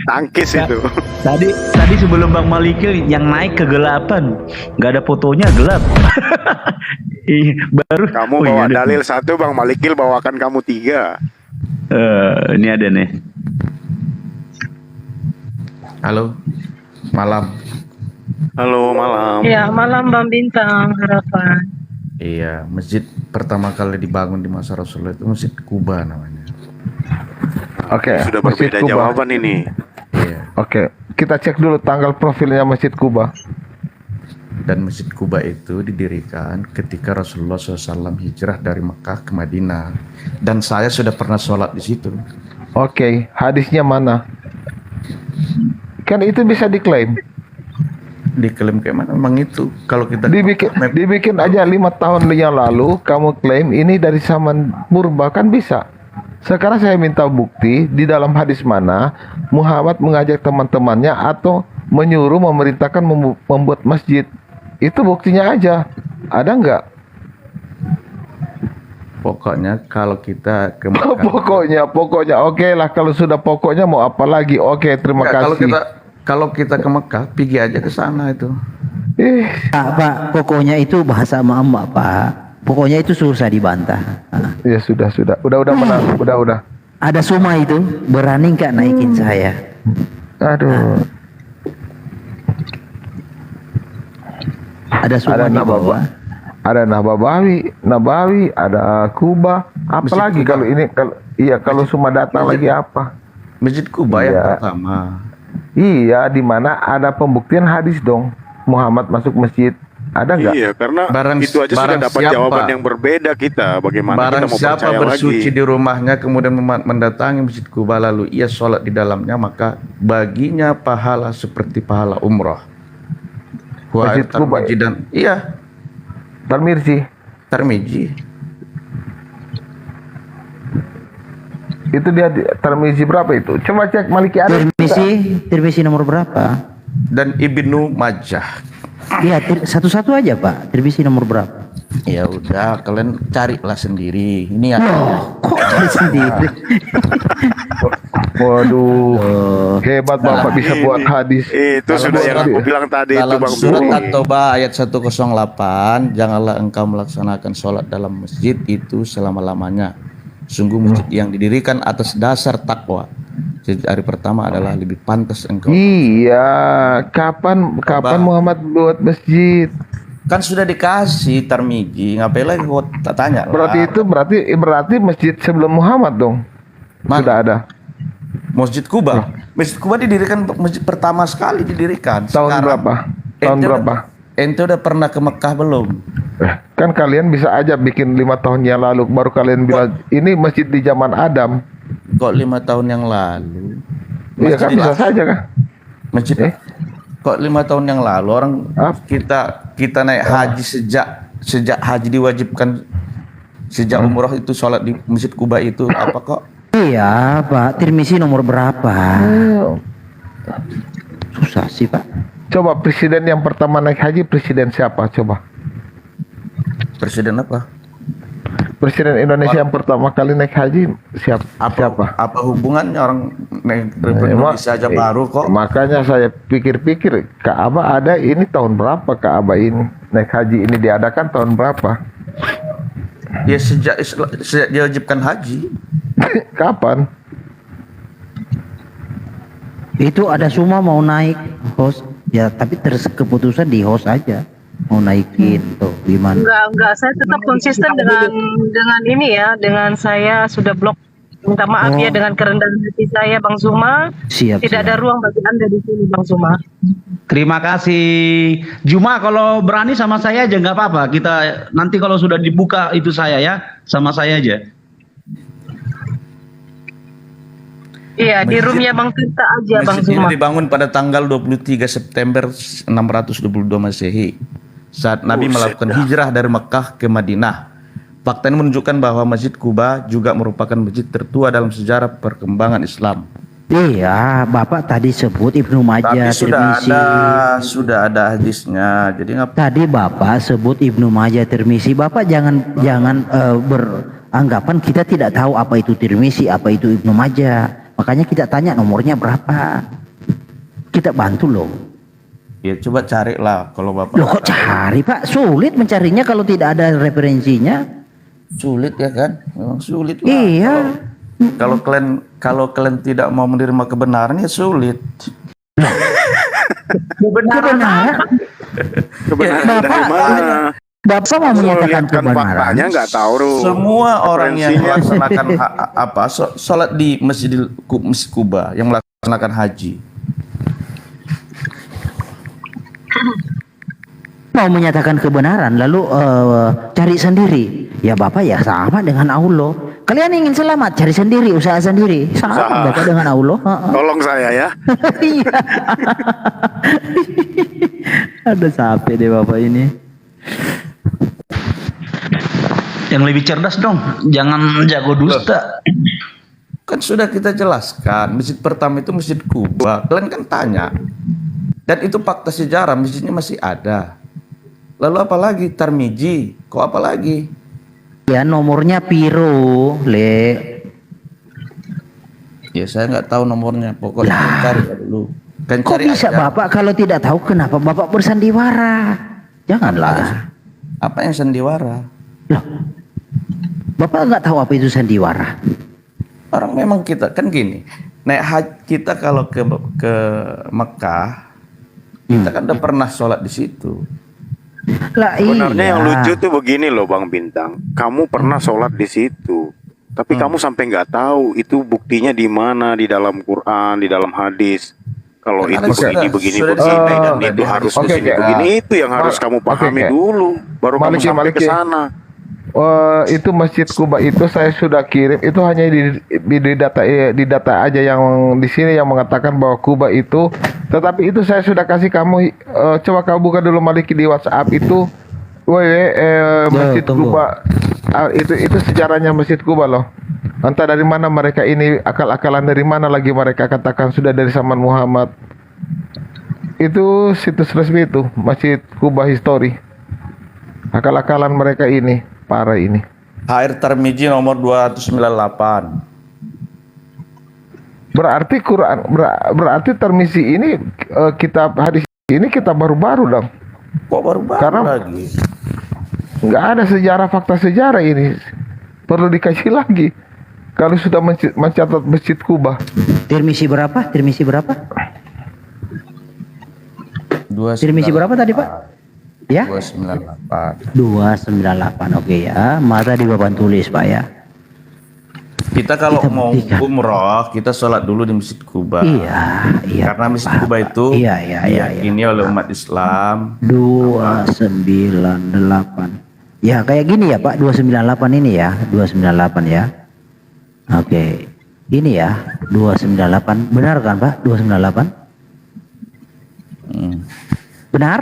Tangkis Nggak, itu. tadi sebelum Bang Malikil yang naik kegelapan, nggak ada fotonya gelap. Ih, baru. Kamu Oh iya bawa ada. dalil satu, Bang Malikil bawakan kamu tiga. Ini ada nih. Halo, malam. Halo, malam. Ya, malam Bang Bintang, harapan. Iya, masjid pertama kali dibangun di masa Rasulullah itu Masjid Kuba namanya. Oke, Sudah Masjid berbeda Kuba. jawaban ini. Iya. Oke, kita cek dulu tanggal profilnya Masjid Kuba. Dan Masjid Kuba itu didirikan ketika Rasulullah SAW hijrah dari Mekah ke Madinah. Dan saya sudah pernah sholat di situ. Oke, hadisnya mana? Kan itu bisa diklaim. Diklaim kayak mana? Memang itu. Kalau kita Dibikin aja 5 tahun yang lalu, kamu klaim ini dari zaman purba, kan bisa. Sekarang saya minta bukti di dalam hadis mana Muhammad mengajak teman-temannya atau menyuruh memerintahkan membuat masjid. Itu buktinya aja. Ada nggak? pokoknya kalau kita ke Mekah, Pokoknya oke lah, kalau sudah pokoknya mau apa lagi? Oke, terima Enggak, kasih. kalau kita ke Mekah, pergi aja ke sana itu. Pak, pokoknya itu bahasa emak-emak, Pak. Pokoknya itu susah dibantah. Ya sudah. Udah menang. Udah. Ada Suma itu, berani nggak naikin saya? Aduh. Ada Suma Ada di bawah. Ada Nabawi, ada Kuba. Apalagi kalau ini kalau semua datang lagi apa? Masjid Kuba yang Iya. pertama. Iya, di mana ada pembuktian hadis dong. Muhammad masuk masjid. Ada nggak? Iya, karena itu aja sudah barang dapat siapa- jawaban yang berbeda kita. Bagaimana Barang kita mau siapa percaya bersuci lagi? di rumahnya kemudian mendatangi Masjid Kuba lalu ia sholat di dalamnya, maka baginya pahala seperti pahala umroh. Masjid Kuba, Tarmiji dan iya, Tarmirsi. Tarmiji. Itu dia Tarmizi berapa itu? Coba cek Maliki ada. Tirmisi nomor berapa? Dan Ibnu Majah. Iya, satu-satu aja, Pak. Tirmisi nomor berapa? Ya udah, kalian carilah sendiri. Ini ya. Kok cari sendiri? Waduh, hebat Bapak bisa buat hadis. Itu sudah yang aku bilang tadi itu, Dalam Bang surat Bro. At-Taubah ayat 108, janganlah engkau melaksanakan sholat dalam masjid itu selama-lamanya. Sungguh masjid yang didirikan atas dasar takwa. Jadi hari pertama adalah lebih pantas engkau. Iya, kapan Muhammad buat masjid? Kan sudah dikasih Tarmiji, ngapain lagi kau tak tanya? Berarti masjid sebelum Muhammad dong. Sudah ada. Masjid Kuba. Masjid Kuba didirikan masjid pertama sekali didirikan. Tahun berapa? Ente udah pernah ke Mekah belum? Kan kalian bisa aja bikin 5 tahun yang lalu baru kalian bilang ini masjid di zaman Adam. Kok 5 tahun yang lalu? Iya kan bisa saja kan? Masjid kok 5 tahun yang lalu orang kita naik haji sejak haji diwajibkan, sejak umroh itu sholat di Masjid Kuba itu apa kok? Iya, Pak. Tirmisi nomor berapa? Susah sih, Pak. Coba presiden yang pertama naik haji presiden siapa? Coba. Presiden apa? Presiden Indonesia yang pertama kali naik haji siapa? Apa hubungannya orang naik Indonesia aja baru kok? Makanya saya pikir-pikir Ka'bah ada ini tahun berapa Ka'bah ini naik haji ini diadakan tahun berapa? Ya sejak diwajibkan haji. Kapan? Itu ada Suma mau naik host. Ya, tapi keputusan di host aja. Mau naikin tuh gimana? Enggak, saya tetap konsisten dengan ini ya, dengan saya sudah blok. Minta maaf ya dengan kerendahan hati saya, Bang Zuma. Tidak ada ruang bagi Anda di sini, Bang Zuma. Terima kasih. Juma, kalau berani sama saya aja nggak apa-apa. Kita nanti kalau sudah dibuka itu saya ya, sama saya aja. Iya, di roomnya Bang Tirta aja, Bang Masjid Zuma. ini dibangun pada tanggal 23 September 622 Masehi. Saat Nabi melakukan hijrah dari Mekah ke Madinah. Fakta ini menunjukkan bahwa Masjid Kuba juga merupakan masjid tertua dalam sejarah perkembangan Islam. Iya, Bapak tadi sebut Ibnu Majah, Tapi sudah ada hadisnya. Jadi Tadi Bapak sebut Ibnu Majah, Tirmizi. Bapak jangan beranggapan kita tidak tahu apa itu Tirmizi, apa itu Ibnu Majah. Makanya kita tanya nomornya berapa. Kita bantu loh. Ya coba carilah kalau Bapak. Loh kok cari Pak? Sulit mencarinya kalau tidak ada referensinya. Sulit ya kan? Memang sulit lah. Iya. Kalau kalian tidak mau menerima kebenaran ya sulit. Kebenaran. Kebenaran dari mana? Bapak mau menyatakan Kan kebenaran. faktanya nggak tahu. Semua orang yang Referensinya. melaksanakan sholat di Masjid Kuba, yang melaksanakan haji, Mau menyatakan kebenaran lalu cari sendiri. Ya Bapak ya sama dengan Allah. Kalian ingin selamat, cari sendiri, usaha sendiri. Sama Usaha. Bapak dengan Allah. Tolong saya ya. Iya. Ada sampai deh Bapak ini. Yang lebih cerdas dong, jangan jago dusta. kan sudah kita jelaskan. Masjid pertama itu Masjid Kuba. Kalian kan tanya, dan itu fakta sejarah, masjidnya masih ada. Lalu apa lagi? Tarmiji, kok apa lagi? Ya nomornya piro, Le. Ya saya nggak tahu nomornya, pokoknya cari dulu. Kan Kok cari bisa aja. Bapak kalau tidak tahu kenapa Bapak bersandiwara? Janganlah. Apa yang sandiwara? Loh, Bapak nggak tahu apa itu sandiwara? Orang memang kita kan gini, naik haji kita kalau ke Mekah, kita kan udah pernah sholat di situ. Lah Sebenarnya iya. yang lucu tuh begini loh Bang Bintang. Kamu pernah sholat di situ, tapi kamu sampai nggak tahu itu buktinya di mana, di dalam Quran, di dalam hadis. Kalau Kan itu ada begini sudah begini di- dan itu harus Oke, begini oke. begini, itu yang harus kamu pahami oke. dulu, baru kamu Maliki, sampai ke Maliki. sana. Itu Masjid Kuba itu saya sudah kirim, itu hanya di data aja yang di sini yang mengatakan bahwa Kuba itu, tetapi itu saya sudah kasih kamu, coba kamu buka dulu Maliki di WhatsApp itu Masjid tunggu. Kuba. Itu sejarahnya Masjid Kuba loh. Entah dari mana mereka ini, akal-akalan dari mana lagi mereka katakan sudah dari zaman Muhammad. Itu situs resmi itu Masjid Kuba History. Akal-akalan mereka ini, parah ini. HR Tarmiji nomor 298. Berarti Quran berarti termisi ini kitab hadis ini kita baru-baru dong. Kok baru-baru Karena- lagi? Nggak ada sejarah fakta sejarah ini. Perlu dikaji lagi. Kalau sudah mencatat Masjid Kuba. Tirmisi berapa? Tirmisi berapa? 298. Tirmisi berapa tadi Pak? Ya? 298. 298. Oke ya. Mata di Bapak tulis Pak ya. Kita kalau Kita mau buktikan. umroh, kita sholat dulu di Masjid Kuba. Iya, iya. Karena Masjid Pak. Kuba itu Iya. diyakini oleh umat Islam. 298. Ya kayak gini ya Pak, 298 ini ya, 298 ya. Oke. Ini ya, 298. Benar kan Pak? 298? Benar?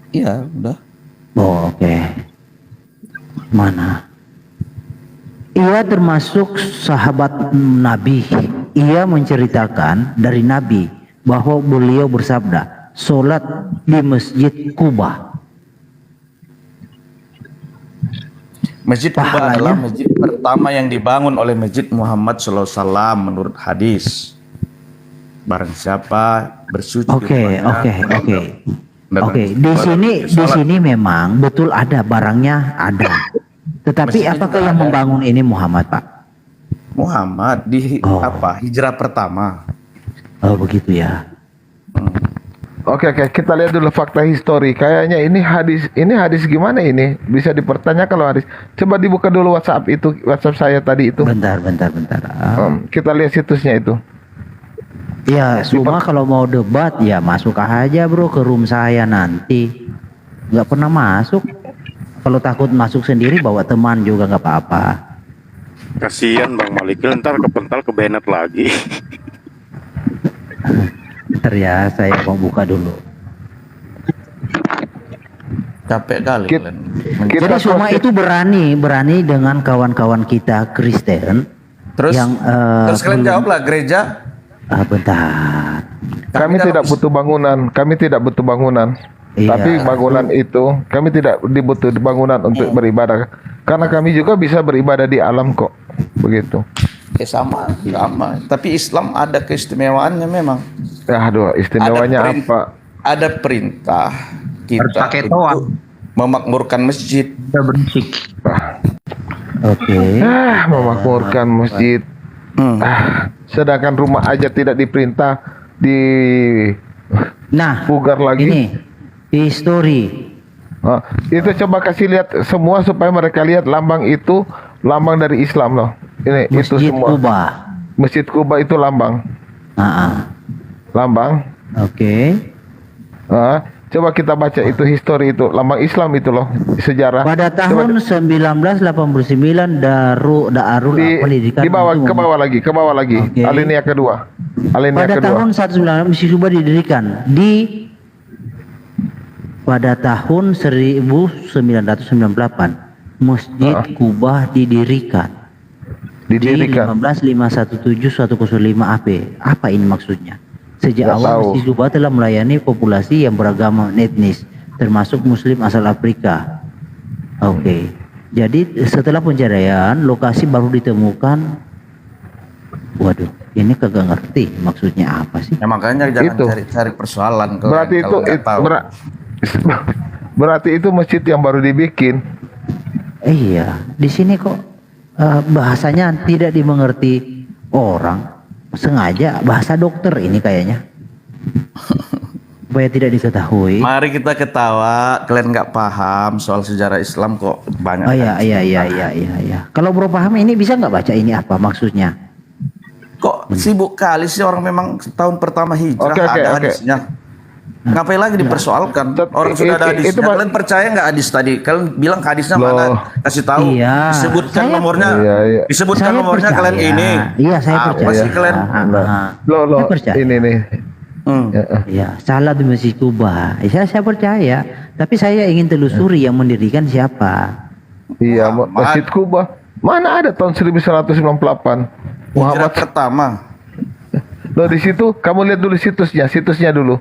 Iya, udah. Oh, oke. Mana? Ia termasuk sahabat Nabi. Ia menceritakan dari Nabi bahwa beliau bersabda, "Solat di Masjid Kuba." Masjid Kuba Pahalanya? adalah masjid pertama yang dibangun oleh Masjid Muhammad SAW menurut hadis. Barang siapa bersuci di Oke, rumahnya, oke. Oke, di sini memang betul ada barangnya ada. Tetapi Masjidnya apakah juga yang ada. membangun ini Muhammad, Pak? Muhammad di Oh. hijrah pertama. Oh, begitu ya. Oke, kita lihat dulu fakta histori. Kayaknya ini hadis gimana ini? Bisa dipertanyakan kalau hadis. Coba dibuka dulu WhatsApp saya tadi itu. Bentar. Kita lihat situsnya itu. Ya, cuma kalau mau debat ya masuk aja bro ke room saya nanti. Nggak pernah masuk. Kalau takut masuk sendiri bawa teman juga nggak apa-apa. Kasihan Bang Malik, ntar kepental ke Bennett lagi. Bentar ya, saya mau buka dulu. Capek kali Kit- kalian. kita Jadi semua cross- itu berani dengan kawan-kawan kita Kristen. Terus yang terus kalian belum- jawablah gereja. Bentar. Kami tidak butuh bangunan. Kami tidak butuh bangunan. Iya. Tapi bangunan itu kami tidak dibutuh bangunan untuk beribadah. Karena kami juga bisa beribadah di alam kok. begitu. Sama. Tapi Islam ada keistimewaannya memang. Aduh, istimewanya apa? Ada perintah Harus kita pakai toa. untuk memakmurkan masjid. Udah berisik. Oke. Memakmurkan masjid. Sedangkan rumah aja tidak diperintah di Nah, pugar lagi. ini history. Itu coba kasih lihat semua supaya mereka lihat lambang itu lambang dari Islam loh. Ini itu Masjid semua. Kuba. Masjid Kuba itu lambang. Lambang. Oke. Coba kita baca itu histori itu lambang Islam itu loh, sejarah. Pada tahun 1989 Darul Pendidikan di bawah, ke bawah lagi. Oke. Alinea kedua. Alinea Pada kedua. tahun 1996 Masjid Kuba didirikan pada tahun 1998 Masjid Kuba didirikan. Di 15.517.105 AP. Apa ini maksudnya? Sejak awal Masjid Kuba telah melayani populasi yang beragama etnis, termasuk Muslim asal Afrika. Oke. Jadi setelah pencarian, lokasi baru ditemukan. Waduh, ini kagak ngerti maksudnya apa sih? Ya makanya jangan Itu. cari persoalan. Berarti itu berarti itu masjid yang baru dibikin. Iya, di sini kok bahasanya tidak dimengerti orang. Sengaja bahasa dokter ini kayaknya. Supaya tidak diketahui. Mari kita ketawa, kalian nggak paham soal sejarah Islam kok banyak. Oh iya. Kalau bro paham ini bisa nggak baca ini apa maksudnya? Kok sibuk kali sih orang memang tahun pertama hijrah ada hadisnya. Ngapain lagi dipersoalkan? Orang sudah ada hadisnya. Kalian percaya nggak hadis tadi? Kalian bilang hadisnya mana? Kasih tahu. Iya. Disebutkan Saya- nomornya. Iya. Disebutkan Saya nomornya percaya. kalian ini. Iya, saya percaya. Apa sih kalian? Lo Saya percaya. ini nih. Ya, salah di Masjid Kuba. Saya percaya. Tapi saya ingin telusuri yang mendirikan siapa. Iya, Masjid Kuba. Mana ada tahun 1998? Hijrah Muhammad. pertama. Lo di situ kamu lihat dulu situsnya dulu.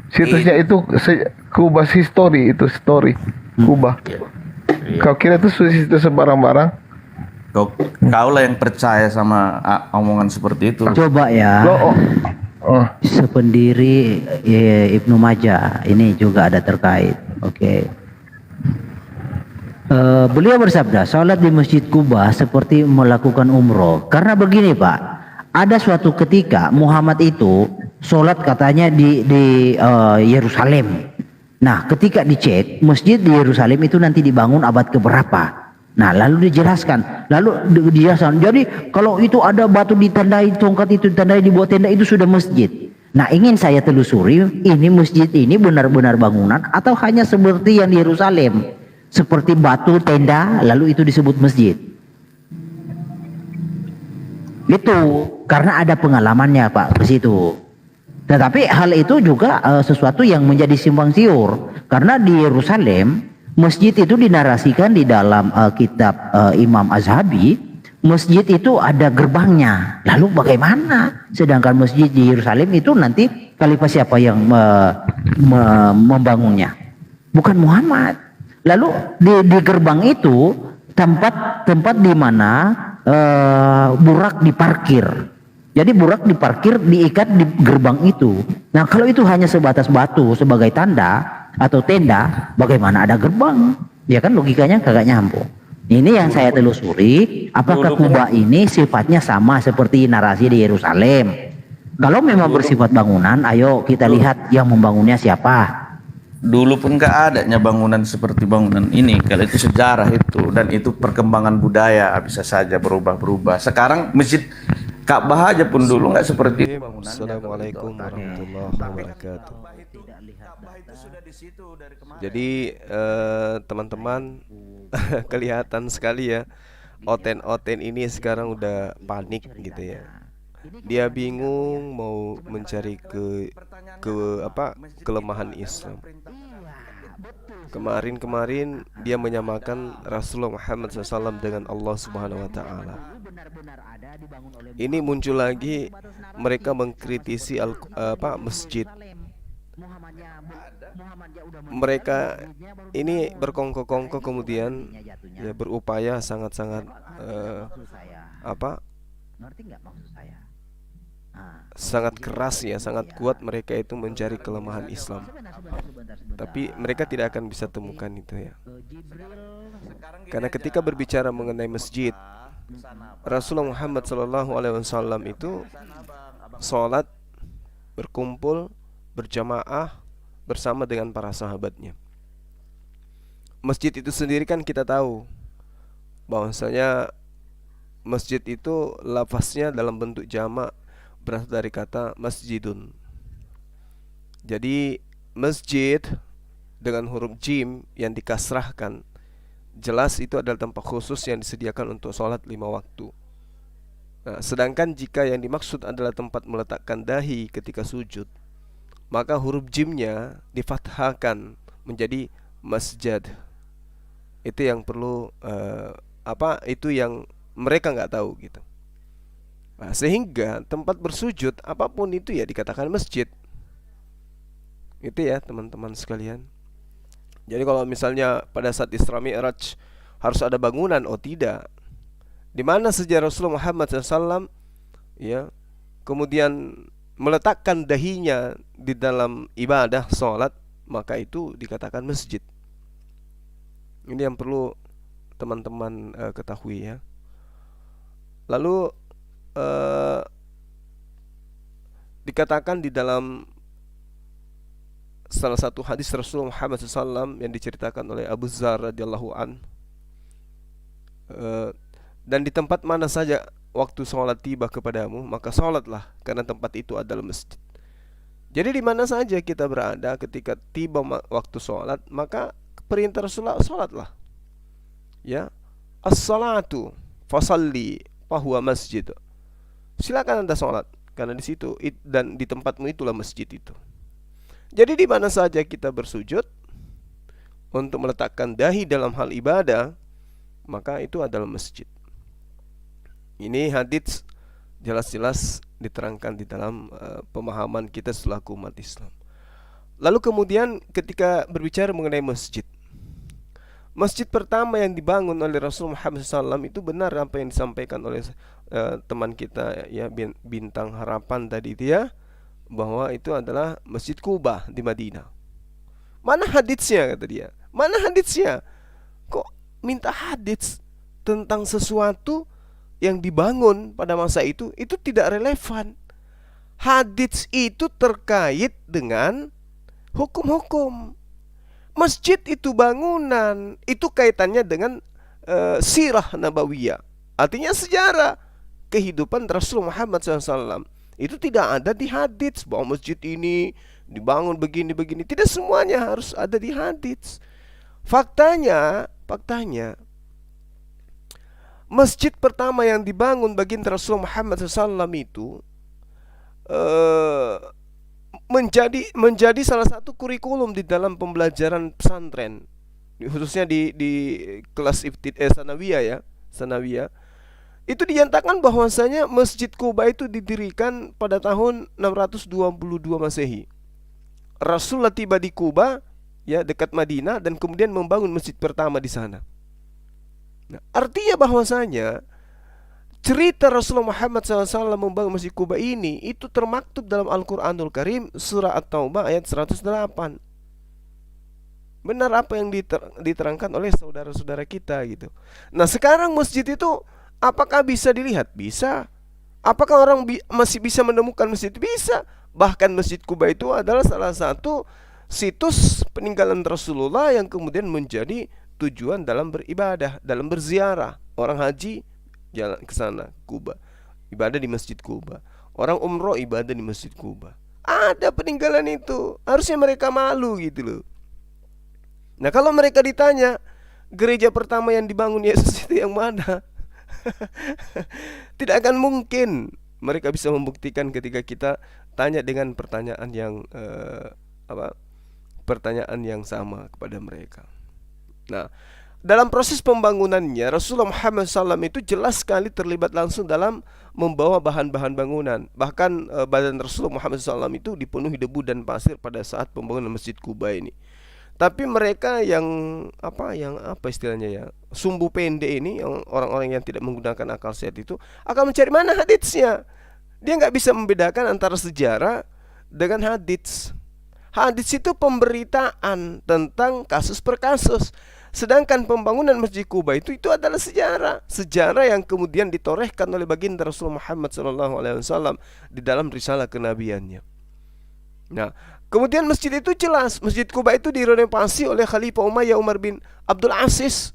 Situsnya itu Kuba History itu story Kuba. Kau kira itu situs sembarang-barang? Kau lah yang percaya sama omongan seperti itu. Coba ya. Sependiri Ibnu Majah ini juga ada terkait. Oke. Beliau bersabda, sholat di Masjid Kuba seperti melakukan umroh. Karena begini Pak, ada suatu ketika Muhammad itu sholat katanya di Yerusalem. Nah, ketika dicek masjid di Yerusalem itu nanti dibangun abad keberapa? Nah, lalu dijelaskan. Lalu dijelaskan. Jadi kalau itu ada batu ditandai, tongkat itu ditandai, dibuat tenda, itu sudah masjid. Nah, ingin saya telusuri, ini masjid ini benar-benar bangunan atau hanya seperti yang di Yerusalem, seperti batu tenda, lalu itu disebut masjid. Itu karena ada pengalamannya Pak ke situ. Tetapi hal itu juga sesuatu yang menjadi simpang siur, karena di Yerusalem masjid itu dinarasikan di dalam kitab Imam Azhabi, masjid itu ada gerbangnya. Lalu bagaimana? Sedangkan masjid di Yerusalem itu nanti khalifah siapa yang membangunnya? Bukan Muhammad. Lalu di gerbang itu tempat di mana burak diparkir. Jadi burak diparkir diikat di gerbang itu. Nah, kalau itu hanya sebatas batu sebagai tanda atau tenda, bagaimana ada gerbang? Ya kan logikanya kagak nyambung. Ini yang saya telusuri, apakah Kuba ini sifatnya sama seperti narasi di Yerusalem? Kalau memang bersifat bangunan, ayo kita lihat yang membangunnya siapa. Dulu pun nggak adanya bangunan seperti bangunan ini. Kalau itu sejarah itu, dan itu perkembangan budaya bisa saja berubah-berubah. Sekarang masjid Ka'bah aja pun dulu nggak seperti itu bangunannya. Assalamualaikum warahmatullahi wabarakatuh. Jadi teman-teman kelihatan sekali ya, Oten ini sekarang udah panik gitu ya. Dia bingung mau mencari kelemahan Islam. Kemarin dia menyamakan Rasulullah Muhammad SAW dengan Allah Subhanahu Wa Taala. Ini muncul lagi, mereka mengkritisi masjid. Mereka ini berkongkol-kongkol kemudian ya berupaya sangat-sangat apa Ngerti nggak maksud saya? sangat keras ya, sangat kuat mereka itu mencari kelemahan Islam. Tapi mereka tidak akan bisa temukan itu ya. Karena ketika berbicara mengenai masjid, Rasulullah Muhammad SAW itu sholat, berkumpul, berjamaah bersama dengan para sahabatnya. Masjid itu sendiri kan kita tahu bahwasanya masjid itu lafaznya dalam bentuk jamak berasal dari kata masjidun. Jadi masjid dengan huruf jim yang dikasrahkan, jelas itu adalah tempat khusus yang disediakan untuk sholat 5 waktu. Nah, sedangkan jika yang dimaksud adalah tempat meletakkan dahi ketika sujud, maka huruf jimnya difathahkan menjadi masjid. Itu yang perlu itu yang mereka nggak tahu gitu. Nah, sehingga tempat bersujud apapun itu ya dikatakan masjid. Itu ya teman-teman sekalian. Jadi kalau misalnya pada saat Isra Mi'raj harus ada bangunan, oh tidak. Di mana sejarah Rasulullah Muhammad SAW ya kemudian meletakkan dahinya di dalam ibadah sholat, maka itu dikatakan masjid. Ini yang perlu teman-teman ketahui ya. Lalu dikatakan di dalam salah satu hadis Rasulullah Muhammad SAW yang diceritakan oleh Abu Dzar radhiyallahu an, dan di tempat mana saja waktu sholat tiba kepadamu, maka sholatlah, karena tempat itu adalah masjid. Jadi di mana saja kita berada ketika tiba waktu sholat, maka perintah Rasulullah sholatlah. Ya, as-salatu fasalli fahuwa masjid. Silakan Anda sholat, karena di situ dan di tempatmu itulah masjid itu. Jadi di mana saja kita bersujud untuk meletakkan dahi dalam hal ibadah, maka itu adalah masjid. Ini hadits jelas-jelas diterangkan di dalam pemahaman kita selaku umat Islam. Lalu kemudian ketika berbicara mengenai masjid, masjid pertama yang dibangun oleh Rasulullah Muhammad SAW itu benar apa yang disampaikan oleh teman kita ya Bintang Harapan tadi itu ya, bahwa itu adalah Masjid Quba di Madinah. Mana haditsnya kata dia? Mana haditsnya? Kok minta hadits tentang sesuatu yang dibangun pada masa itu tidak relevan. Hadits itu terkait dengan hukum-hukum. Masjid itu bangunan, itu kaitannya dengan sirah nabawiyah. Artinya sejarah kehidupan Rasulullah Muhammad SAW. Itu tidak ada di hadits bahwa masjid ini dibangun begini-begini. Tidak semuanya harus ada di hadits. Faktanya masjid pertama yang dibangun baginda Rasulullah Muhammad SAW itu menjadi salah satu kurikulum di dalam pembelajaran pesantren, khususnya di kelas sanawiyah ya, sanawiyah. Itu dinyatakan bahwasanya Masjid Quba itu didirikan pada tahun 622 Masehi. Rasulullah tiba di Quba ya dekat Madinah dan kemudian membangun masjid pertama di sana. Nah, artinya bahwasanya cerita Rasulullah Muhammad SAW membangun Masjid Quba ini itu termaktub dalam Al-Quranul Karim surah At-Taubah ayat 108. Benar apa yang diterangkan oleh saudara-saudara kita gitu. Nah sekarang masjid itu apakah bisa dilihat? Bisa. Apakah orang masih bisa menemukan masjid? Bisa. Bahkan Masjid Quba itu adalah salah satu situs peninggalan Rasulullah yang kemudian menjadi tujuan dalam beribadah, dalam berziarah. Orang haji jalan ke sana, Quba, ibadah di Masjid Quba. Orang umroh ibadah di Masjid Quba. Ada peninggalan itu. Harusnya mereka malu gitu loh. Nah kalau mereka ditanya gereja pertama yang dibangun Yesus itu yang mana? Tidak akan mungkin mereka bisa membuktikan ketika kita tanya dengan pertanyaan yang pertanyaan yang sama kepada mereka. Nah, dalam proses pembangunannya Rasulullah Muhammad SAW itu jelas sekali terlibat langsung dalam membawa bahan-bahan bangunan. Bahkan badan Rasulullah Muhammad SAW itu dipenuhi debu dan pasir pada saat pembangunan Masjid Quba ini. Tapi mereka yang apa istilahnya ya, sumbu pendek ini, yang orang-orang yang tidak menggunakan akal sehat itu akan mencari mana haditsnya. Dia nggak bisa membedakan antara sejarah dengan hadits. Hadits itu pemberitaan tentang kasus per kasus. Sedangkan pembangunan Masjid Kuba itu adalah sejarah yang kemudian ditorehkan oleh baginda Rasul Muhammad SAW di dalam risalah kenabiannya. Nah, kemudian masjid itu jelas, Masjid Kuba itu direnovasi oleh Khalifah Umayyah Umar bin Abdul Aziz.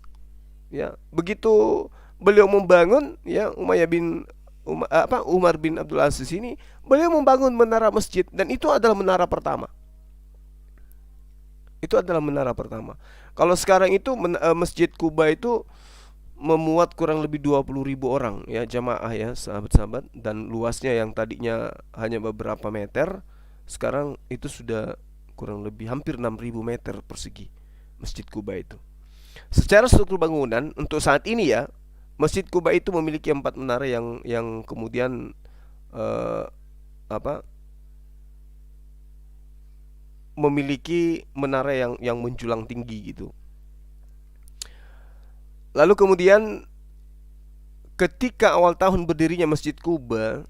Ya, begitu beliau membangun, ya, Umar bin Abdul Aziz ini, beliau membangun menara masjid, dan itu adalah menara pertama. Itu adalah menara pertama. Kalau sekarang itu Masjid Kuba itu memuat kurang lebih 20.000 orang, ya, jamaah, ya, sahabat-sahabat, dan luasnya yang tadinya hanya beberapa meter, sekarang itu sudah kurang lebih hampir 6.000 meter persegi Masjid Kuba itu. Secara struktur bangunan untuk saat ini, ya, Masjid Kuba itu memiliki 4 menara yang kemudian memiliki menara yang menjulang tinggi gitu. Lalu kemudian ketika awal tahun berdirinya Masjid Kuba,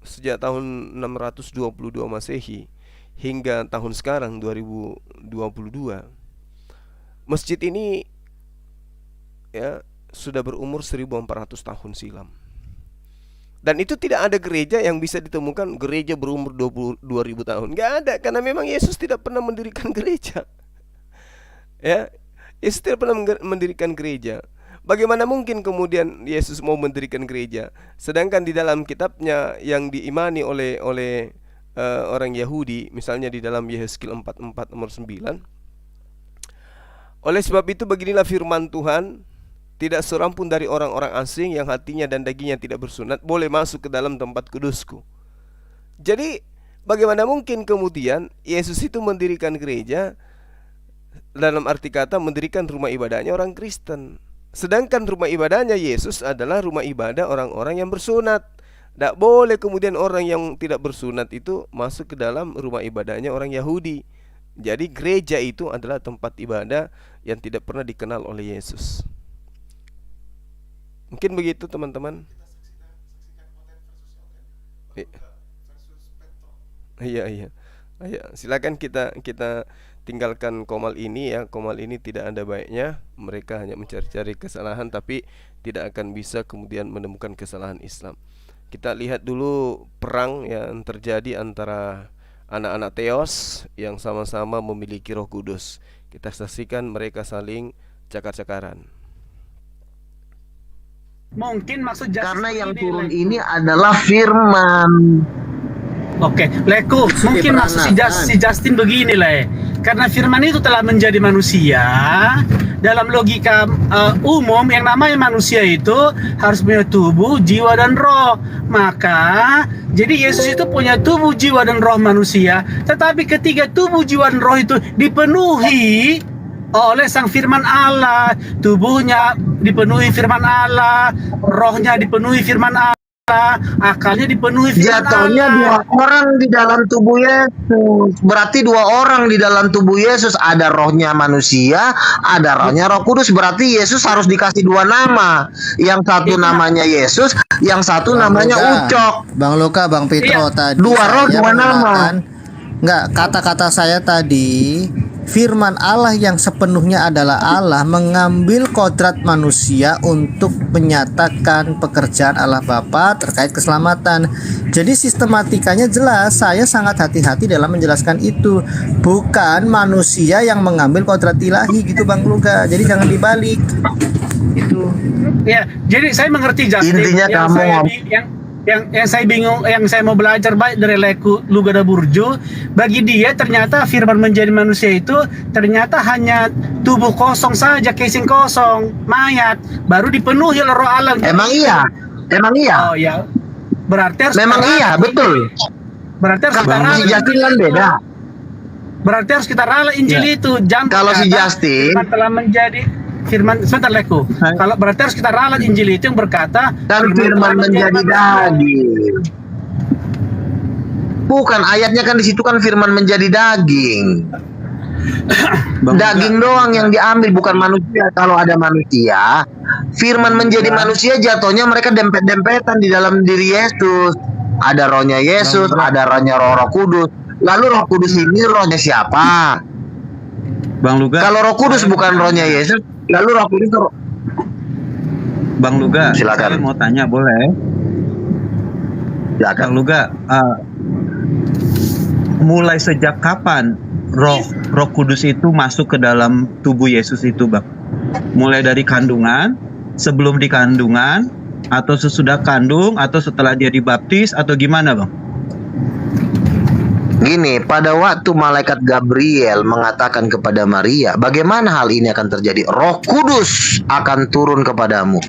sejak tahun 622 Masehi hingga tahun sekarang 2022, masjid ini, ya, sudah berumur 1400 tahun silam. Dan itu tidak ada gereja yang bisa ditemukan gereja berumur 22.000 tahun. Nggak ada, karena memang Yesus tidak pernah mendirikan gereja. Ya, Yesus tidak pernah mendirikan gereja. Bagaimana mungkin kemudian Yesus mau mendirikan gereja, sedangkan di dalam kitabnya yang diimani oleh orang Yahudi, misalnya di dalam Yehezkiel 44 nomor 9, oleh sebab itu beginilah firman Tuhan, tidak seorang pun dari orang-orang asing yang hatinya dan dagingnya tidak bersunat boleh masuk ke dalam tempat kudusku. Jadi bagaimana mungkin kemudian Yesus itu mendirikan gereja, dalam arti kata mendirikan rumah ibadahnya orang Kristen, sedangkan rumah ibadahnya Yesus adalah rumah ibadah orang-orang yang bersunat. Tidak boleh kemudian orang yang tidak bersunat itu masuk ke dalam rumah ibadahnya orang Yahudi. Jadi gereja itu adalah tempat ibadah yang tidak pernah dikenal oleh Yesus. Mungkin begitu teman-teman. Iya. Silakan kita tinggalkan Qomal ini, ya. Qomal ini tidak ada baiknya. Mereka hanya mencari-cari kesalahan, tapi tidak akan bisa kemudian menemukan kesalahan Islam. Kita lihat dulu perang yang terjadi antara anak-anak Theos yang sama-sama memiliki Roh Kudus. Kita saksikan mereka saling cakar-cakaran. Mungkin maksud karena yang turun ini adalah firman. Oke, Leku, mungkin maksud si Justin begini lah, karena firman itu telah menjadi manusia. Dalam logika umum, yang namanya manusia itu harus punya tubuh, jiwa, dan roh. Maka, jadi Yesus itu punya tubuh, jiwa, dan roh manusia. Tetapi ketika tubuh, jiwa, dan roh itu dipenuhi oleh sang firman Allah, tubuhnya dipenuhi firman Allah, rohnya dipenuhi firman Allah, akalnya dipenuhi firman jatuhnya Allah. 2 orang di dalam tubuh Yesus. Berarti 2 orang di dalam tubuh Yesus. Ada rohnya manusia, ada rohnya Roh Kudus. Berarti Yesus harus dikasih 2 nama. Yang satu namanya Yesus, yang satu namanya Ucok. Bang Luka, Bang Petro, tadi 2 roh 2 nama. Enggak, kata-kata saya tadi, firman Allah yang sepenuhnya adalah Allah mengambil kodrat manusia untuk menyatakan pekerjaan Allah Bapa terkait keselamatan. Jadi sistematikanya jelas. Saya sangat hati-hati dalam menjelaskan itu. Bukan manusia yang mengambil kodrat ilahi gitu Bang Luka. Jadi jangan dibalik. Itu. Ya, jadi saya mengerti Justin. Intinya yang saya bingung, yang saya mau belajar baik dari Leku Lugada Burju, bagi dia ternyata firman menjadi manusia itu ternyata hanya tubuh kosong saja, casing kosong, mayat, baru dipenuhi oleh Roh Allah. Emang iya? Oh ya, berarti harus memang iya, betul. Berarti harus kita si Justin kan beda. Berarti harus kita ralat Injil itu. Jangan kalau si Justin telah menjadi firman, sebentar Leku. Kalau berarti harus kita ralat Injil itu yang berkata kan firman menjadi daging. Bukan, ayatnya kan di situ kan firman menjadi daging. Daging doang yang diambil, bukan manusia. Kalau ada manusia, firman menjadi manusia, jatuhnya mereka dempet-dempetan di dalam diri Yesus. Ada rohnya Yesus, ada rohnya Roh Kudus. Lalu Roh Kudus ini rohnya siapa? Bang Luga. Kalau Roh Kudus bukan rohnya Yesus, lalu Roh Kudus Bang Luga, silakan. saya mau tanya, boleh? Silakan. Bang Luga, mulai sejak kapan Roh Kudus itu masuk ke dalam tubuh Yesus itu, Bang? Mulai dari kandungan, sebelum di kandungan, atau sesudah kandung, atau setelah dia dibaptis, atau gimana, Bang? Gini, pada waktu malaikat Gabriel mengatakan kepada Maria, bagaimana hal ini akan terjadi? Roh Kudus akan turun kepadamu.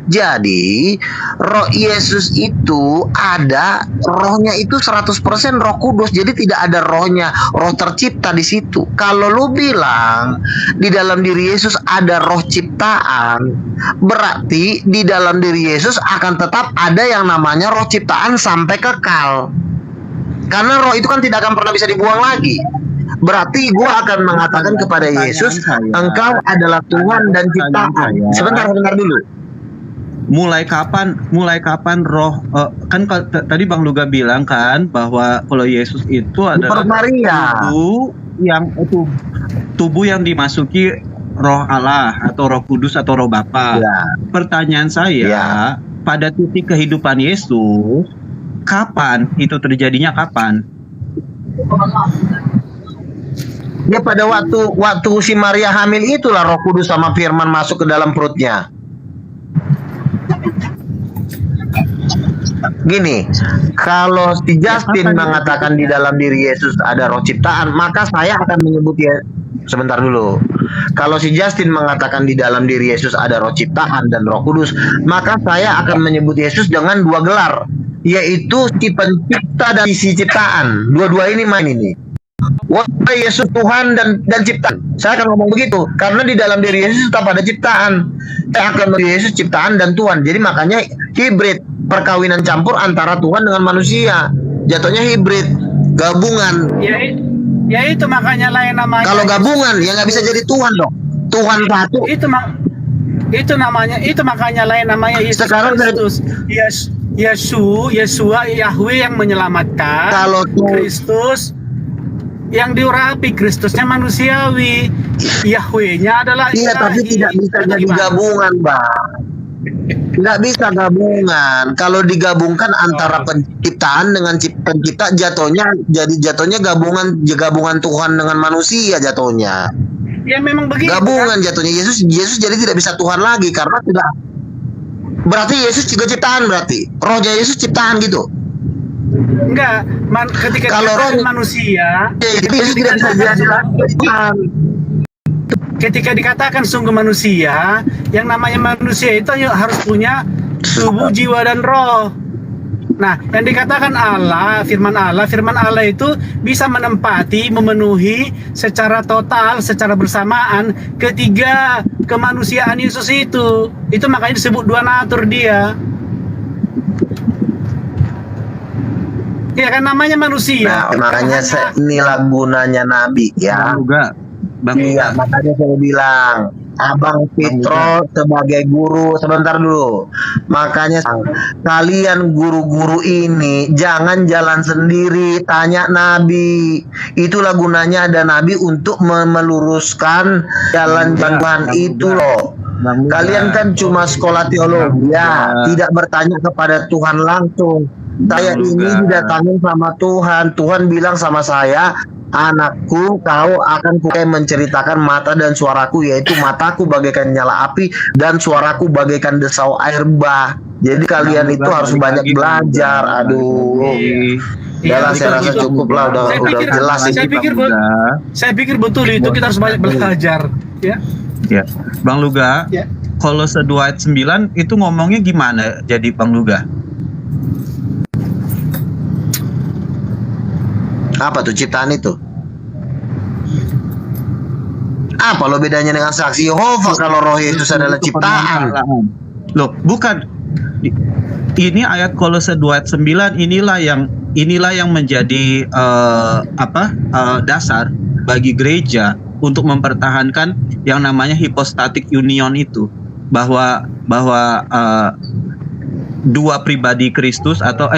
Jadi, roh Yesus itu ada, rohnya itu 100% Roh Kudus. Jadi tidak ada rohnya, roh tercipta di situ. Kalau lu bilang di dalam diri Yesus ada roh ciptaan, berarti di dalam diri Yesus akan tetap ada yang namanya roh ciptaan sampai kekal. Karena roh itu kan tidak akan pernah bisa dibuang lagi. Berarti gua akan mengatakan kepada Yesus, engkau adalah Tuhan dan ciptaan. Sebentar dulu. Mulai kapan roh kan tadi Bang Luga bilang kan bahwa kalau Yesus itu adalah tubuh yang dimasuki roh Allah atau Roh Kudus atau Roh Bapa. Ya. Pertanyaan saya, pada titik kehidupan Yesus, kapan itu terjadinya, kapan? Ya pada waktu si Maria hamil itulah Roh Kudus sama firman masuk ke dalam perutnya. Gini, kalau si Justin mengatakan di dalam diri Yesus ada roh ciptaan, maka saya akan menyebut sebentar dulu. Kalau si Justin mengatakan di dalam diri Yesus ada roh ciptaan dan Roh Kudus, maka saya akan menyebut Yesus dengan dua gelar, yaitu si pencipta dan si ciptaan. Dua-dua ini main ini. Wahai Yesus Tuhan dan ciptaan. Saya akan ngomong begitu karena di dalam diri Yesus tetap ada ciptaan. Saya akan menyebut Yesus ciptaan dan Tuhan. Jadi makanya hibrid, perkawinan campur antara Tuhan dengan manusia. Jatuhnya hibrid, gabungan. Ya itu makanya lain namanya. Kalau gabungan ya nggak bisa jadi Tuhan dong. Tuhan satu. Itu makanya lain namanya Yesus Kristus. Yesua, Yahweh yang menyelamatkan. Kalau Kristus yang diurapi, Kristusnya manusiawi, Yahweh-nya adalah Iya, tapi tidak bisa jadi gabungan, Bang. Nggak bisa gabungan. Kalau digabungkan antara penciptaan dengan pencipta, jatuhnya gabungan Tuhan dengan manusia jatuhnya. Ya memang begitu. Gabungan kan? Jatuhnya Yesus jadi tidak bisa Tuhan lagi karena tidak. Berarti Yesus juga ciptaan berarti. Rohnya Yesus ciptaan gitu. Enggak, ketika kalau roh manusia, Yesus tidak bisa jadi Tuhan. Ketika dikatakan sungguh manusia, yang namanya manusia itu harus punya tubuh, jiwa, dan roh. Nah, yang dikatakan Allah, firman Allah itu bisa menempati, memenuhi secara total, secara bersamaan ketiga kemanusiaan Yesus itu. Itu makanya disebut dua natur dia. Ya kan namanya manusia. Nah, makanya inilah gunanya Nabi ya. Iya, makanya saya bilang Abang Fitro sebagai guru, sebentar dulu. Makanya kalian guru-guru ini jangan jalan sendiri, tanya Nabi. Itulah gunanya ada Nabi untuk meluruskan jalan Tuhan itu loh. Kalian kan cuma sekolah teologi ya, tidak bertanya kepada Tuhan langsung. Saya ini didatangin sama Tuhan. Tuhan bilang sama saya, anakku, kau akan menceritakan mata dan suaraku, yaitu mataku bagaikan nyala api dan suaraku bagaikan desau air bah. Jadi kalian itu harus banyak belajar. Aduh. Yalah, saya rasa cukup lah, udah jelas. Saya pikir betul itu kita harus banyak belajar. Ya. Ya, Bang Luga. Ya. Kalau 2 ayat 9 itu ngomongnya gimana? Jadi Bang Luga. Apa tuh ciptaan itu? Apa lo bedanya dengan saksi Yehova kalau roh Yesus adalah ciptaan? Loh, bukan. Ini ayat Kolose 2 ayat 9 inilah yang menjadi dasar bagi gereja untuk mempertahankan yang namanya hypostatic union itu, bahwa dua pribadi Kristus atau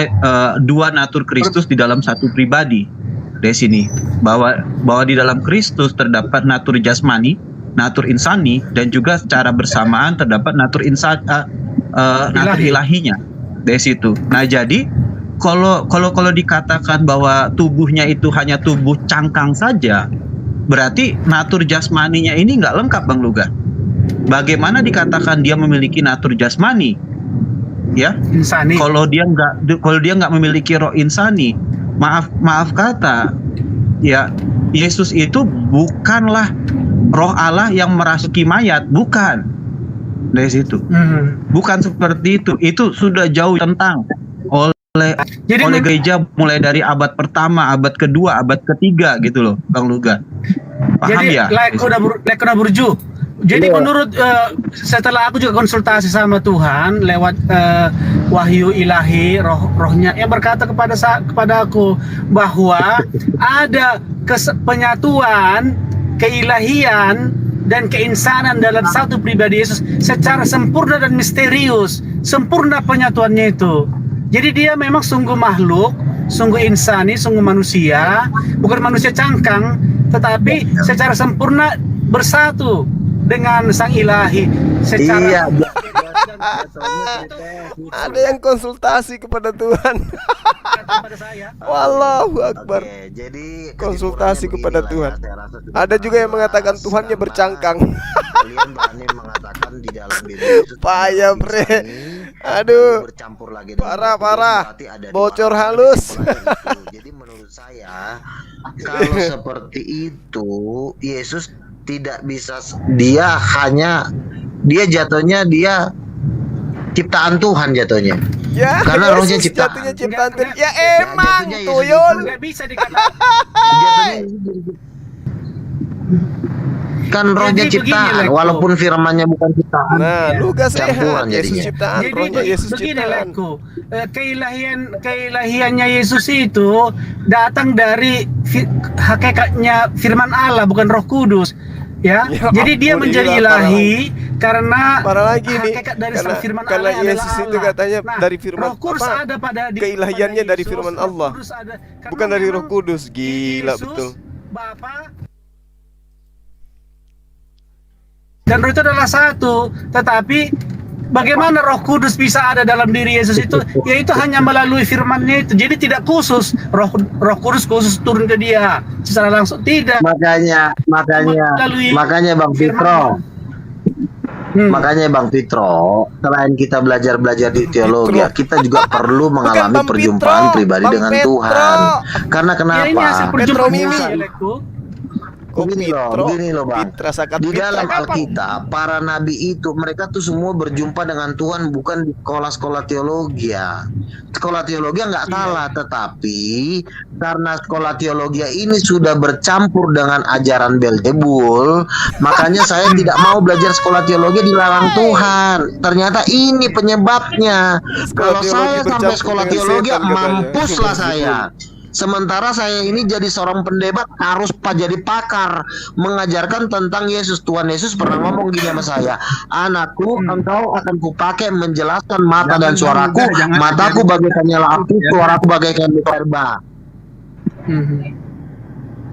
dua natur Kristus di dalam satu pribadi. Dari sini bahwa di dalam Kristus terdapat natur jasmani, natur insani, dan juga secara bersamaan terdapat natur natur ilahinya. Dari situ. Nah, jadi kalau dikatakan bahwa tubuhnya itu hanya tubuh cangkang saja, berarti natur jasmaninya ini nggak lengkap, Bang Luga. Bagaimana dikatakan dia memiliki natur jasmani? Ya, insani. Kalau dia nggak memiliki roh insani, maaf kata, ya Yesus itu bukanlah roh Allah yang merasuki mayat, bukan. Dari situ, bukan seperti itu. Itu sudah jauh tentang oleh gereja mulai dari abad pertama, abad kedua, abad ketiga gitu loh, Bang Luga. Paham jadi, ya? Lekona Burju. Jadi menurut setelah aku juga konsultasi sama Tuhan lewat wahyu ilahi, rohnya yang berkata kepada aku bahwa ada penyatuan keilahian dan keinsanan dalam satu pribadi Yesus secara sempurna dan misterius. Sempurna penyatuannya itu. Jadi dia memang sungguh makhluk, sungguh insani, sungguh manusia, bukan manusia cangkang, tetapi secara sempurna bersatu dengan sang ilahi secara ada yang konsultasi kepada Tuhan. Wallahu Akbar. Jadi konsultasi kepada Tuhan. Ada juga yang mengatakan Tuhannya bercangkang. Kalian berani mengatakan di dalam diri Yesus payah bre. Aduh, bercampur lagi parah. Bocor halus. Jadi menurut saya kalau seperti itu Yesus tidak bisa, dia jatuhnya dia ciptaan Tuhan jatuhnya. Ya, karena rohnya jatuhnya ciptaan Tuhan. Ya emang tuyul. Nggak bisa dikatakan. Kan rohnya ciptaan, walaupun firmannya bukan ciptaan. Nah, Luga sehat. Yesus ciptaan, rohnya Yesus ciptaan. Keilahiannya Yesus itu datang dari hakikatnya firman Allah, bukan Roh Kudus. Ya, jadi dia menjadi ilahi karena hakikat dari firman karena Allah Yesus itu katanya dari firman Roh Kudus ada pada keilahiannya dari firman Allah, bukan dari Roh Kudus. Gila Yesus, betul. Bapa dan Roh itu adalah satu, tetapi bagaimana Roh Kudus bisa ada dalam diri Yesus itu? Yaitu hanya melalui firman-Nya itu. Jadi tidak khusus Roh Kudus khusus turun ke dia secara langsung, tidak. Makanya Bang Fitro. Makanya Bang Fitro, selain kita belajar di teologi, kita juga perlu mengalami perjumpaan pribadi dengan Tuhan. Karena kenapa? Begini loh Bang. Di dalam Alkitab, para nabi itu mereka tuh semua berjumpa dengan Tuhan bukan di sekolah-sekolah teologi ya. Sekolah teologi nggak salah, tetapi karena sekolah teologi ini sudah bercampur dengan ajaran Belzebul, makanya saya tidak mau belajar sekolah teologi dilarang Tuhan. Ternyata ini penyebabnya. Kalau saya sampai sekolah teologi, mampuslah saya. Sementara saya ini jadi seorang pendebat, harus jadi pakar mengajarkan tentang Yesus. Tuhan Yesus pernah ngomong gini sama saya, anakku, engkau akan kupakai menjelaskan mata dan suaraku. Mataku bagaikan nyala api, suaraku bagaikan verba.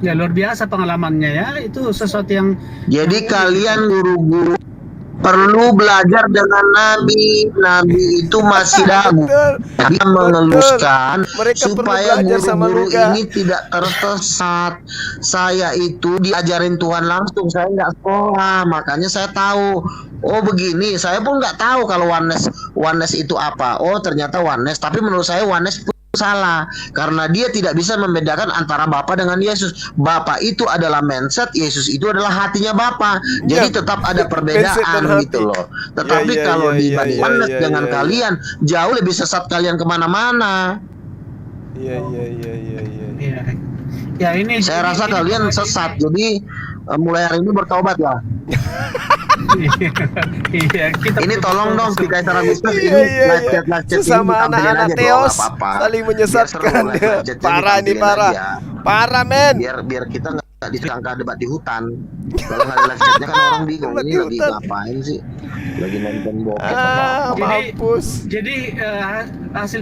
Ya luar biasa pengalamannya ya, itu sesuatu yang. Jadi kalian guru-guru perlu belajar dengan nabi itu masih dagu. Dia mengeluskan supaya guru-guru ini tidak tersesat. Saya itu diajarin Tuhan langsung, saya nggak sekolah, makanya saya tahu. Oh begini, saya pun nggak tahu kalau oneness itu apa. Oh ternyata oneness, tapi menurut saya oneness salah karena dia tidak bisa membedakan antara Bapa dengan Yesus. Bapa itu adalah mindset, Yesus itu adalah hatinya Bapa. Jadi tetap ada perbedaan gitu loh. Tetapi kalau dibandingkan dengan kalian jauh lebih sesat kalian kemana-mana. Ya ini saya rasa kalian sesat. Jadi mulai hari ini bertobat ya. Ini tolong dong di Kaisaran Bisnis ini live-chat sama anak-anak Teos saling menyesatkan. Parah nih, parah men. Biar kita disangka debat di hutan. Kalau nggak ada live chatnya kan orang bingung ini lagi ngapain sih? Lagi nonton bokep apa? Mampus. Jadi hasil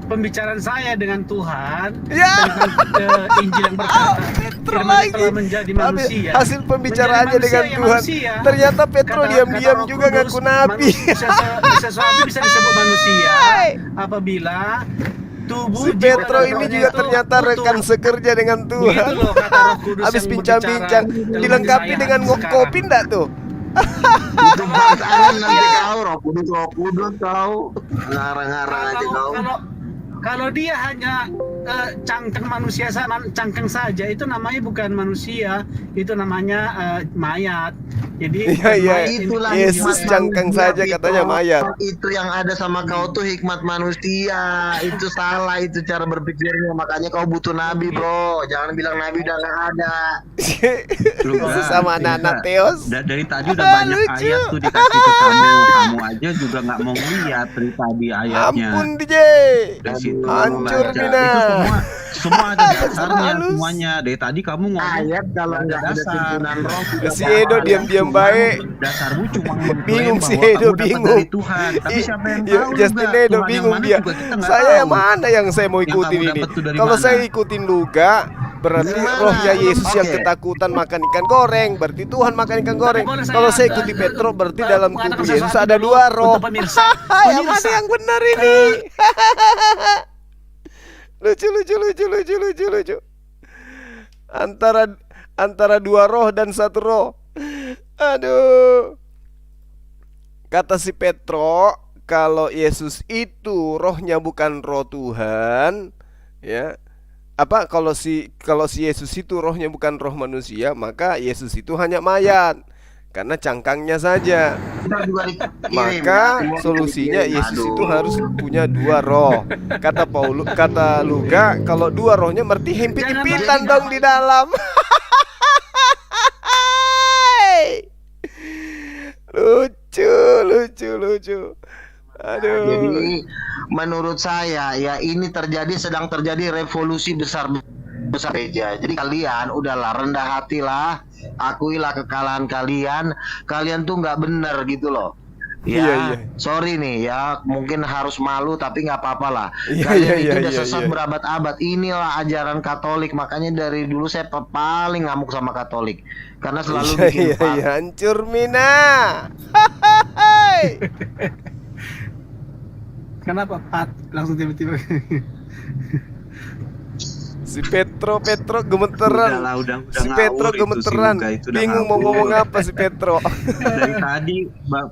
pembicaraan saya dengan Tuhan tentang Injil yang berkata firman telah menjadi manusia. Hasil pembicaraannya dengan Tuhan. Ternyata Petro diam-diam juga ngaku nabi. Sesuatu bisa disebut manusia apabila tubuh Petro ini juga ternyata rekan sekerja dengan Tuhan. Habis bincang-bincang dilengkapi dengan kopi enggak tuh? Itu pasaran nanti kau Roh Kudus kau ngarang-ngarang aja kau. Kalau dia hanya cangkang manusia cangkang saja, itu namanya bukan manusia, itu namanya mayat. Jadi itulah Yesus cangkang saja katanya mayat. Itu yang ada sama kau tuh hikmat manusia. Itu salah itu cara berpikirnya. Makanya kau butuh nabi, bro. Jangan bilang nabi udah nggak ada. Sama anak-anak Teos. Dari tadi udah banyak ayat tuh dikasih ke kamu aja juga nggak mau lihat dari tadi ayatnya. Ampun DJ. Hancur Mina. Itu semua ada dasarnya semuanya. Dari tadi kamu ngomong ayat kalau nggak ada tuntunan roh. Si Edo diam-diam baik. Dasarmu cuma bingung si Edo bingung. Tuhan. Tapi siapa yang tahu Justin Edo bingung dia. Saya yang mana yang saya mau ikutin ini? Kalau saya ikutin Luga, berarti rohnya Yesus yang ketakutan makan ikan goreng. Berarti Tuhan makan ikan goreng. Kalau saya ikuti Petro, berarti dalam tubuh Yesus ada dua roh. Yang mana yang benar ini? Lucu. Antara dua roh dan satu roh. Aduh. Kata si Petro, kalau Yesus itu rohnya bukan roh Tuhan, ya. Apa kalau si Yesus itu rohnya bukan roh manusia, maka Yesus itu hanya mayat. Karena cangkangnya saja. Maka solusinya Yesus itu harus punya dua roh. Kata Luga, kalau dua rohnya berarti himpit-himpitan dong di dalam. Lucu. Aduh. Jadi menurut saya ya ini sedang terjadi revolusi besar gereja. Jadi kalian udahlah rendah hatilah, akuilah kekalahan kalian. Kalian tuh nggak bener gitu loh. Ya, sorry nih ya, mungkin harus malu tapi nggak apa-apa lah. Kalian itu udah sesat berabad-abad. Inilah ajaran Katolik. Makanya dari dulu saya paling ngamuk sama Katolik karena selalu bikin hancur Mina. Kenapa Pat langsung tiba-tiba? Si Petro gemeteran. Si Petro gemeteran. Bingung mau ngomong apa si Petro. Dari tadi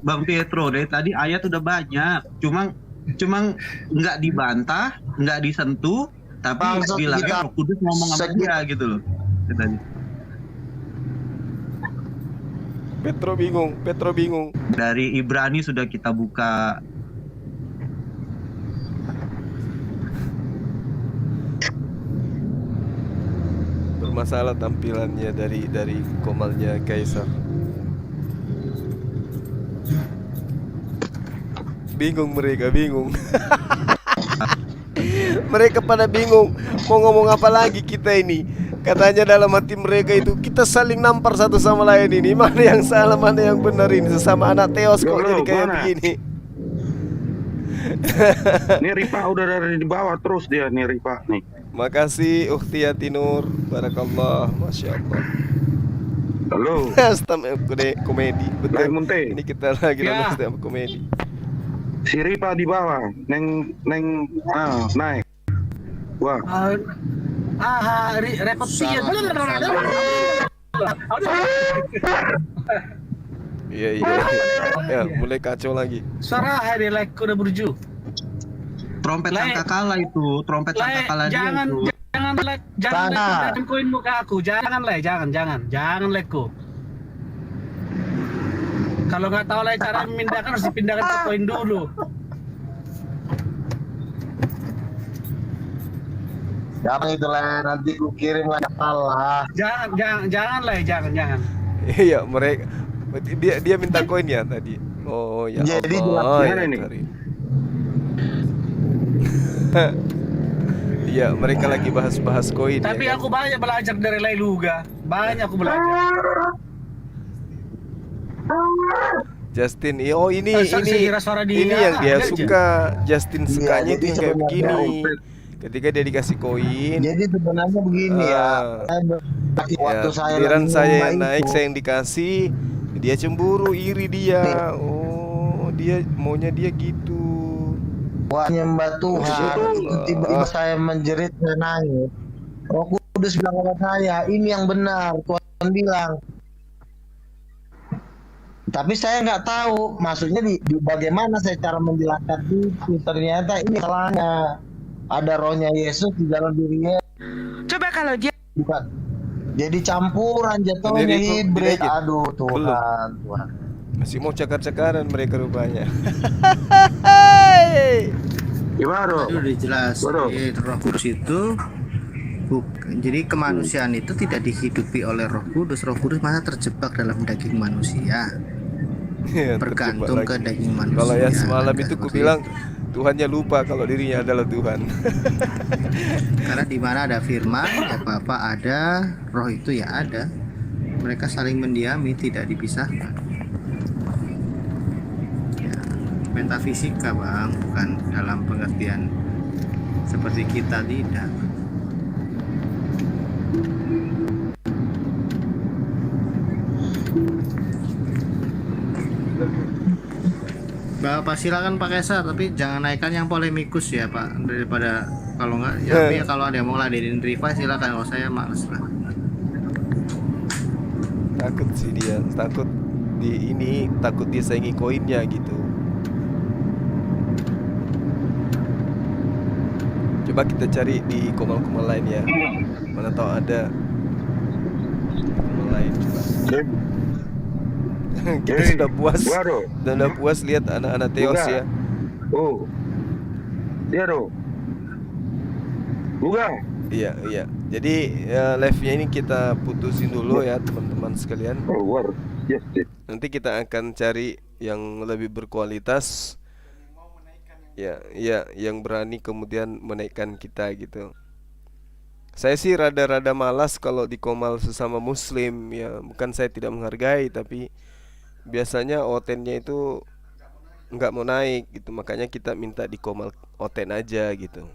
Bang Petro, dari tadi ayat udah banyak. Cuma nggak dibantah, nggak disentuh, tapi bilangnya Roh Kudus ngomong sama dia gitu loh. Tadi. Petro bingung. Dari Ibrani sudah kita buka. Bermasalah tampilannya dari komalnya Kaisar. Mereka bingung. Mereka pada bingung mau ngomong apa lagi kita ini. Katanya dalam hati mereka itu kita saling nampar satu sama lain ini. Mana yang salah, mana yang benar ini. Sesama anak Teos kok jadi kayak begini. Nih Rifa udah dari di bawah terus dia nih Rifa nih. Makasih Ukhtiyati Nur. Barakallah, Masya Allah. Halo. Stand up komedi. Betul. Ini kita lagi nonton stand up komedi. Si Rifa di bawah, neng naik. Wah. Repetian. Iya. Ya, mulai kacau lagi. Suara hari like udah berju. Trompet sangkakala itu, trompet sangkakala dia itu. Jangan koin muka aku, jangan lekku. Kalau nggak tahu lah cara memindahkan harus dipindahkan ke koin dulu. Jangan itu lah, nanti ku kirim lah salah. Jangan. Iya mereka, dia minta koin ya tadi. Oh ya. Jadi jelasnya ini. Iya, mereka lagi bahas-bahas koin. Tapi ya, aku banyak belajar dari Lailuga. Banyak aku belajar. Justin, oh ini Saya kira suara dia ini yang dia aja. suka. Justin sukanya jadi itu yang kayak sebenarnya begini. Ketika dia dikasih koin, Jadi sebenarnya begini ya. Waktu saya giliran lagi saya nyembah yang naik, itu, saya yang dikasih, dia cemburu, iri dia. Oh, dia maunya dia gitu. wah nyembah Tuhan, tiba-tiba saya menjerit, saya nangis. Roh Kudus bilang kepada saya, ini yang benar. Tuhan bilang. Tapi saya nggak tahu, maksudnya di bagaimana saya cara menjelaskan itu. Ternyata ini salahnya. Ada rohnya Yesus di dalam dirinya. Coba kalau dia Bukan. Jadi campuran jatuhnya Sendiri itu hibrid. dikit. Aduh Tuhan, Tuhan. Masih mau cakar-cakaran mereka rupanya. Gimana? Tadi udah dijelasin Roh Kudus itu jadi kemanusiaan itu tidak dihidupi oleh Roh Kudus. Roh Kudus malah terjebak dalam daging manusia. Bergantung ke daging manusia. Kalau yang semalam Ada itu ku seperti bilang Tuhannya lupa kalau dirinya adalah Tuhan. Karena di mana ada firman, ya Bapa ada, Roh itu ya ada. Mereka saling mendiami, tidak dipisahkan. Ya, metafisika bang, bukan dalam pengertian seperti kita, tidak. Bapak silakan Pak Kaisar, tapi jangan naikkan yang polemikus ya Pak, daripada kalau nggak ya, tapi ya kalau ada yang mau ladenin Riva silakan, kalau saya males lah. Takut sih dia, takut dia saingi koinnya gitu. Coba kita cari di komal-komal lain ya, mana tahu ada komal lain. Coba. Kita sudah puas lihat anak-anak Theos ya. Oh, dia dong. Bukan. Iya. Jadi live-nya ini kita putusin dulu ya teman-teman sekalian. Nanti kita akan cari yang lebih berkualitas. Ya, yang berani kemudian menaikkan kita gitu. Saya sih rada-rada malas kalau di komal sesama muslim ya. Bukan saya tidak menghargai, tapi biasanya otennya itu nggak mau naik gitu. Makanya kita minta di komal oten aja gitu.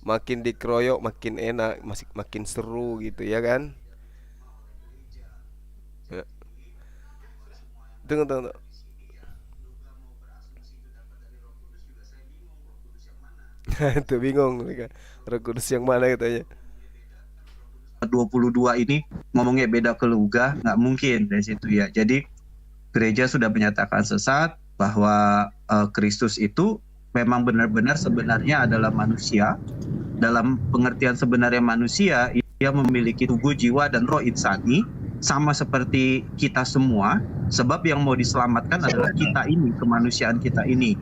Makin dikeroyok makin enak, makin seru gitu ya kan. Ya. Tunggu. Itu bingung mereka. Roh Kudus yang mana katanya. 22 ini ngomongnya beda ke Luga, nggak mungkin dari situ ya. Jadi gereja sudah menyatakan sesat bahwa Kristus itu memang benar-benar sebenarnya adalah manusia. Dalam pengertian sebenarnya manusia, ia memiliki tubuh, jiwa, dan roh insani, sama seperti kita semua. Sebab yang mau diselamatkan adalah kita ini, kemanusiaan kita ini.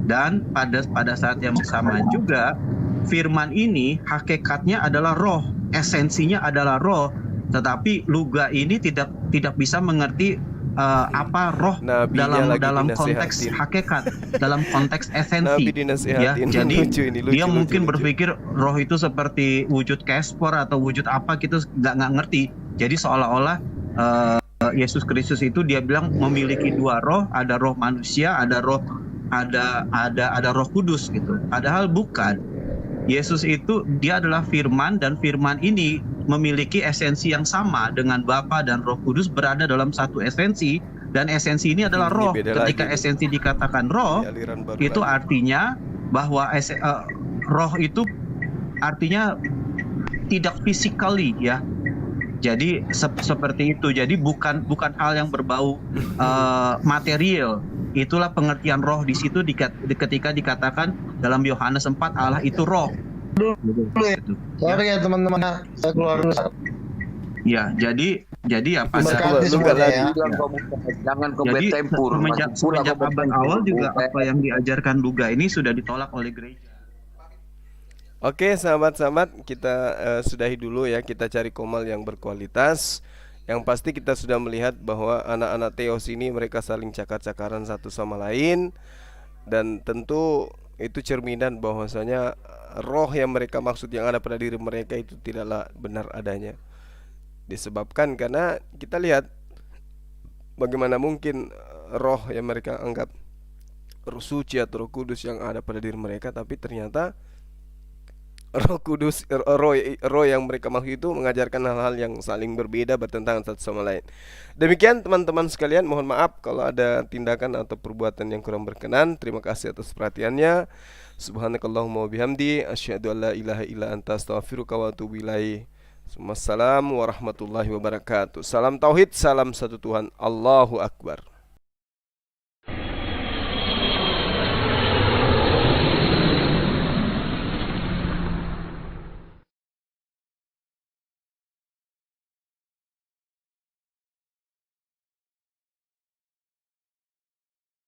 Dan pada saat yang bersamaan juga, firman ini hakikatnya adalah roh, esensinya adalah roh. Tetapi Luga ini tidak bisa mengerti apa roh dalam konteks hakikat, dalam konteks esensi. Ya, jadi dia mungkin berpikir roh itu seperti wujud Casper atau wujud apa gitu, nggak ngerti. Jadi seolah-olah Yesus Kristus itu dia bilang memiliki dua roh, ada roh manusia, ada roh Roh Kudus gitu. Padahal bukan. Yesus itu dia adalah firman, dan firman ini memiliki esensi yang sama dengan Bapa dan Roh Kudus, berada dalam satu esensi, dan esensi ini adalah roh. Ketika esensi dikatakan roh, itu artinya bahwa roh itu artinya tidak physically ya. Jadi seperti itu. Jadi bukan hal yang berbau material. Itulah pengertian roh di situ ketika dikatakan dalam Yohanes 4 Allah itu roh. Sorry ya teman-teman, saya keluar dulu. Ya, jadi ya pada jangan jadi semenjak abad awal juga apa yang diajarkan Luga ini sudah ditolak oleh gereja. Oke, sahabat-sahabat, kita sudahi dulu ya. Kita cari komal yang berkualitas. Yang pasti kita sudah melihat bahwa anak-anak Theos ini mereka saling cakar-cakaran satu sama lain. Dan tentu itu cerminan bahwasanya roh yang mereka maksud yang ada pada diri mereka itu tidaklah benar adanya. Disebabkan karena kita lihat bagaimana mungkin roh yang mereka anggap roh suci atau roh kudus yang ada pada diri mereka, tapi ternyata roh kudus, roh yang mereka maksud itu mengajarkan hal-hal yang saling berbeda, bertentangan satu sama lain. Demikian teman-teman sekalian, mohon maaf kalau ada tindakan atau perbuatan yang kurang berkenan. Terima kasih atas perhatiannya. Subhanakallahumma wabihamdi, asyhadu an la ilaha illa anta, astaghfiruka wa atubu ilaik. Wassalamu warahmatullahi wabarakatuh. Salam tauhid, salam satu Tuhan. Allahu Akbar.